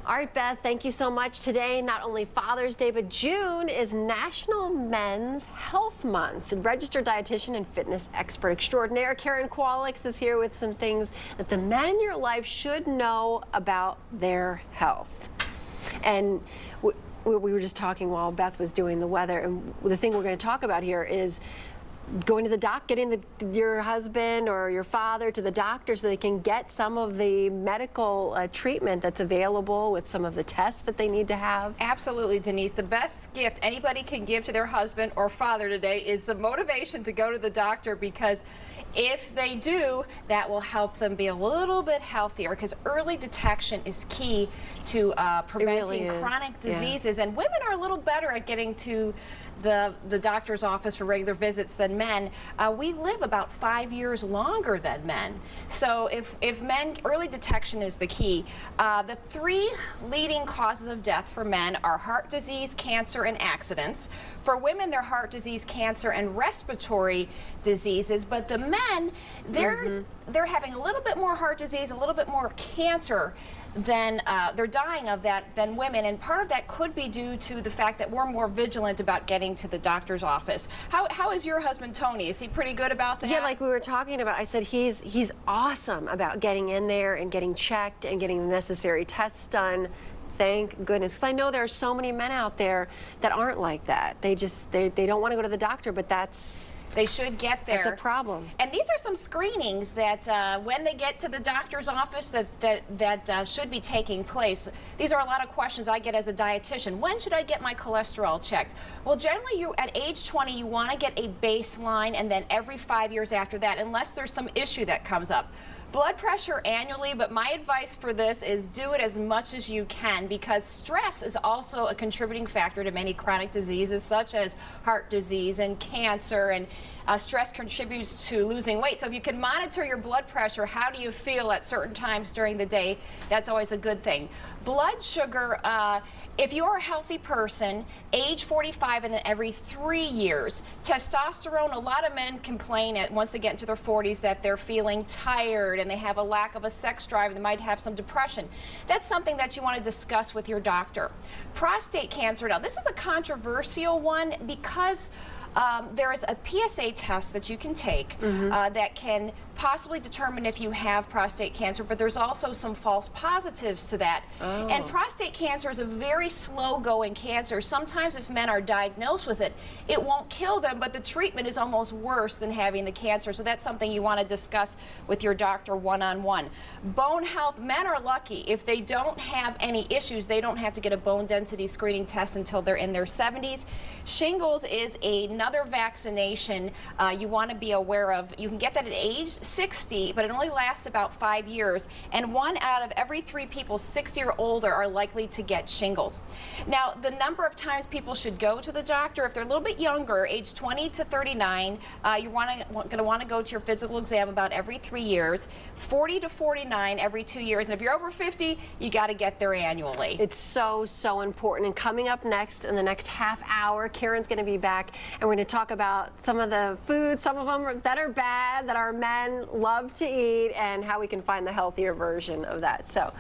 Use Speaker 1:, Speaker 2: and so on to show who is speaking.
Speaker 1: All right, Beth, thank you so much. Today, not only Father's Day, but June is National Men's Health Month. Registered dietitian and fitness expert extraordinaire Karen Kawolics is here with some things that the men in your life should know about their health. And we were just talking while Beth was doing the weather, and the thing we're going to talk about here is going to the doc, getting your husband or your father to the doctor so they can get some of the medical treatment that's available with some of the tests that they need to have.
Speaker 2: Absolutely, Denise. The best gift anybody can give to their husband or father today is the motivation to go to the doctor, because if they do, that will help them be a little bit healthier, because early detection is key to preventing chronic diseases. And women are a little better at getting to the doctor's office for regular visits than men. We live about 5 years longer than men. So if men, early detection is the key. The three leading causes of death for men are heart disease, cancer, and accidents. For women, they're heart disease, cancer, and respiratory diseases. But the men, they're having a little bit more heart disease, a little bit more cancer than they're dying of that than women, and part of that could be due to the fact that we're more vigilant about getting to the doctor's office. How is your husband Tony? Is he pretty good about that?
Speaker 1: Yeah, like we were talking about, I said he's awesome about getting in there and getting checked and getting the necessary tests done. Thank goodness, because I know there are so many men out there that aren't like that. They don't want to go to the doctor, but
Speaker 2: they should get there.
Speaker 1: That's a problem.
Speaker 2: And these are some screenings that when they get to the doctor's office that should be taking place. These are a lot of questions I get as a dietitian. When should I get my cholesterol checked? Well, generally at age 20, you want to get a baseline, and then every 5 years after that, unless there's some issue that comes up. Blood pressure annually, but my advice for this is do it as much as you can, because stress is also a contributing factor to many chronic diseases such as heart disease and cancer, and stress contributes to losing weight. So if you can monitor your blood pressure, how do you feel at certain times during the day, that's always a good thing. Blood sugar, if you're a healthy person, age 45 and then every 3 years. Testosterone, a lot of men complain once they get into their 40s that they're feeling tired and they have a lack of a sex drive, and they might have some depression. That's something that you want to discuss with your doctor. Prostate cancer, now this is a controversial one because there is a PSA test that you can take that can possibly determine if you have prostate cancer, but there's also some false positives to that. And prostate cancer is a very slow-going cancer. Sometimes if men are diagnosed with it, it won't kill them, but the treatment is almost worse than having the cancer. So that's something you want to discuss with your doctor one-on-one. Bone health, men are lucky. If they don't have any issues, they don't have to get a bone density screening test until they're in their 70s. Shingles is another vaccination you want to be aware of. You can get that at age 60, but it only lasts about 5 years, and 1 out of every 3 people 60 or older are likely to get shingles. Now, the number of times people should go to the doctor, if they're a little bit younger, age 20 to 39, you're going to want to go to your physical exam about every 3 years, 40 to 49 every 2 years, and if you're over 50, you got to get there annually.
Speaker 1: It's so important. And coming up next, in the next half hour, Karen's going to be back, and we're going to talk about some of the foods, some of them that are bad, that our men love to eat, and how we can find the healthier version of that. So